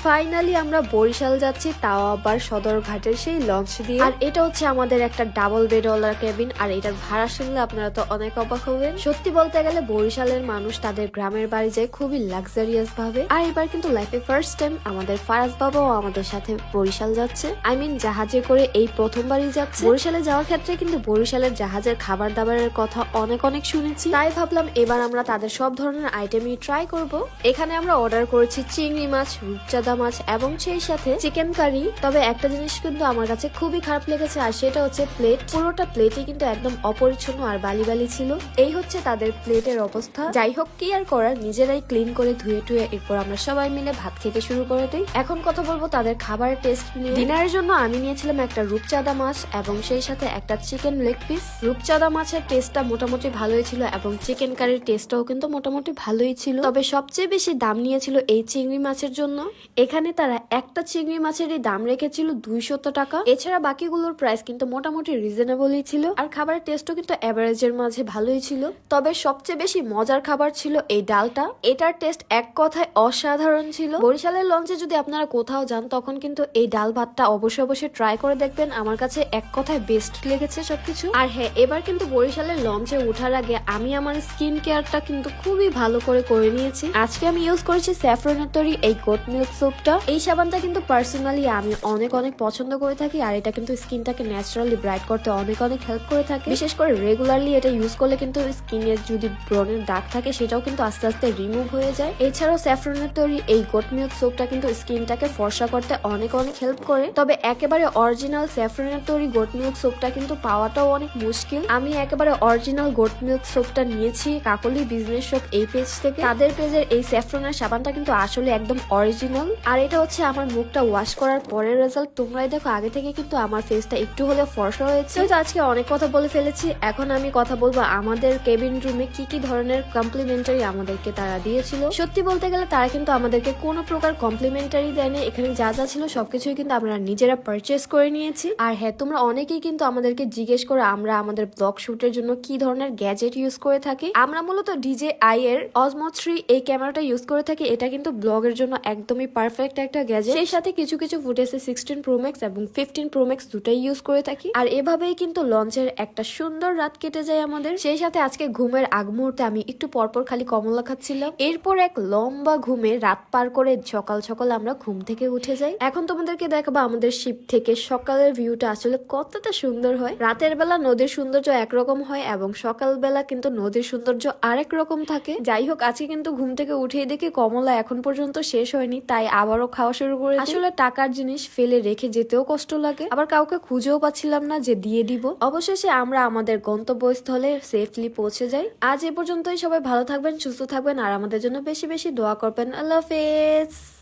Finally আমরা বরিশাল যাচ্ছি, তাও আবার সদরঘাটের সেই লঞ্চ দিয়ে। আর এটা হচ্ছে আমাদের একটা ডাবল বেডওয়ালা কেবিন। আর এটার ভাড়া শুনলে আপনারা তো অনেক অবাক হবেন। সত্যি বলতে গেলে বরিশালের মানুষ তাদের গ্রামের বাড়ি যায় খুবই লাক্সারিয়াস ভাবে। আর এবার কিন্তু লাইফে ফার্স্ট টাইম আমাদের ফারাজ বাবাও আমাদের সাথে বরিশাল যাচ্ছে। জাহাজে করে এই প্রথমবারই যাচ্ছে। বরিশালে যাওয়ার ক্ষেত্রে কিন্তু বরিশালের জাহাজের খাবার দাবারের কথা অনেক শুনেছি, তাই ভাবলাম এবার আমরা তাদের সব ধরনের আইটেমই ট্রাই করব। এখানে আমরা অর্ডার করেছি চিংড়ি মাছ, রূপচাঁদা মাছ এবং সেই সাথে চিকেন কারি। তবে একটা জিনিস কিন্তু আমার কাছে খুবই খারাপ লেগেছে, আর সেটা হচ্ছে প্লেট। পুরোটা প্লেটই কিন্তু একদম অপরিচ্ছন্ন আর বালি বালি ছিল। এই হচ্ছে তাদের প্লেটের অবস্থা। যাই হোক, কি আর করার, নিজেরাই ক্লিন করে ধুয়ে টুয়ে এরপর আমরা সবাই মিলে ভাত খেতে শুরু করে দিই। এখন কথা বলবো তাদের খাবারের টেস্ট নিয়ে। ডিনারের জন্য আমি নিয়েছিলাম একটা রূপচাঁদা মাছ এবং সেই সাথে একটা চিকেন লেগ পিস। রূপচাঁদা মাছের টেস্টটা মোটামুটি ভালোই ছিল এবং চিকেন কারির টেস্টটাও কিন্তু মোটামুটি ভালোই ছিল। তবে সবচেয়ে বেশি দাম নিয়েছিল এই চিংড়ি মাছের জন্য। এখানে তারা একটা চিংড়ি মাছেরই দাম রেখেছিল 200 টাকা। এছাড়া বাকিগুলোর প্রাইস কিন্তু মোটামুটি রিজনেবলই ছিল। আর খাবারের টেস্টও কিন্তু এভারেজের মাঝে ভালোই ছিল। তবে সবচেয়ে বেশি মজার খাবার ছিল এই ডালটা। এটার টেস্ট এক কথায় অসাধারণ ছিল। বরিশালের লঞ্চে যদি আপনারা কোথাও যান তখন কিন্তু এই ডাল ভাতটা অবশ্যই ট্রাই করে দেখবেন। আমার কাছে এক কথায় বেস্ট লেগেছে সবকিছু। আর হ্যাঁ, এবার কিন্তু বরিশালের লঞ্চে ওঠার আগে আমি আমার স্কিন কেয়ারটা কিন্তু খুবই ভালো করে নিয়েছি। আজকে আমি ইউজ করেছি স্যাফরনের তৈরি এই গোট মিল্ক সোপটা। এই সাবানটা কিন্তু পার্সোনালি আমি অনেক পছন্দ করে থাকি। আর এটা কিন্তু স্কিনটাকে ন্যাচারালি ব্রাইট করতে অনেক হেল্প করে থাকে। বিশেষ করে রেগুলারলি এটা ইউজ করলে কিন্তু স্কিনের যদি ব্রণের দাগ থাকে সেটাও কিন্তু আস্তে আস্তে রিমুভ হয়ে যায়। এছাড়াও স্যাফরনের তৈরি এই গোট মিল্ক সোপটা কিন্তু স্কিনটাকে ফর্সা করতে অনেক হেল্প করে। তবে একেবারে অরিজিনাল স্যাফরনের তৈরি গোট মিল্ক সোপটা কিন্তু পাওয়াটাও অনেক মুশকিল। আমি একেবারে অরিজিনাল গোট মিল্ক সোপটা নিয়েছি কাকলি বিজনেস শপ এই পেজ থেকে। তাদের পেজের এই স্যাফরনের সাবানটা কিন্তু আসলে একদম অরিজিনাল। আর এটা হচ্ছে আমার মুখটা ওয়াশ করার পরের রেজাল্ট। তোমরাই দেখো, আগে থেকে কিন্তু আমার ফেসটা একটু হলে ফর্সা হয়েছে। তো আজকে অনেক কথা বলে ফেলেছি, এখন আমি কথা বলবো আমাদের কেবিন রুমে কি ধরনের কমপ্লিমেন্টারি আমাদেরকে তারা দিয়েছিল। সত্যি বলতে গেলে তারা কিন্তু আমাদেরকে কোনো প্রকার কমপ্লিমেন্টারি দেয়নি। এখানে যা ছিল সবকিছুই কিন্তু আমরা নিজেরা পারচেস করে নিয়েছি। আর হ্যাঁ, তোমরা অনেকেই কিন্তু আমাদেরকে জিজ্ঞেস করো আমরা আমাদের ব্লগ শুটের জন্য কি ধরনের গ্যাজেট ইউজ করে থাকি। আমরা মূলত DJI এর Osmo 3 এই ক্যামেরাটা ইউজ করে থাকি। এটা কিন্তু ব্লগের জন্য একদমই পারফেক্ট একটা গ্যাজেট। সেই সাথে কিছু ফুটেজে 16 Pro Max এবং 15 Pro Max দুটাই ইউজ করে থাকি। আর এভাবেই কিন্তু লঞ্চের একটা সুন্দর রাত কেটে যায় আমাদের। সেই সাথে আজকে ঘুমের আগ মুহূর্তে আমি একটু পরপর খালি কমলা খাচ্ছিলাম। এরপর এক লম্বা ঘুমে রাত পার করে সকাল আমরা ঘুম থেকে উঠে যাই। এখন তোমাদেরকে দেখাবো আমাদের শিপ থেকে সকালের ভিউটা আসলে কতটা সুন্দর হয়। রাতের বেলা নদীর সৌন্দর্য একরকম হয় এবং সকালবেলা কিন্তু নদীর সৌন্দর্য আরেক রকম থাকে। যাই হোক, আজকে কিন্তু ঘুম থেকে উঠেই দেখি কমলা এখন পর্যন্ত শেষ হয়নি, তাই আবারও খাওয়া শুরু করে। আসলে টাকার জিনিস ফেলে রেখে যেতেও কষ্ট লাগে, আবার কাউকে খুঁজেও পাচ্ছিলাম না যে দিয়ে দিব। অবশেষে আমরা আমাদের গন্তব্যস্থলে সেফলি পৌঁছে যাই। আজ এ পর্যন্তই। সবাই ভালো থাকবেন, সুস্থ থাকবেন আর আমাদের জন্য বেশি দোয়া করবেন। আল্লাহ হাফেজ।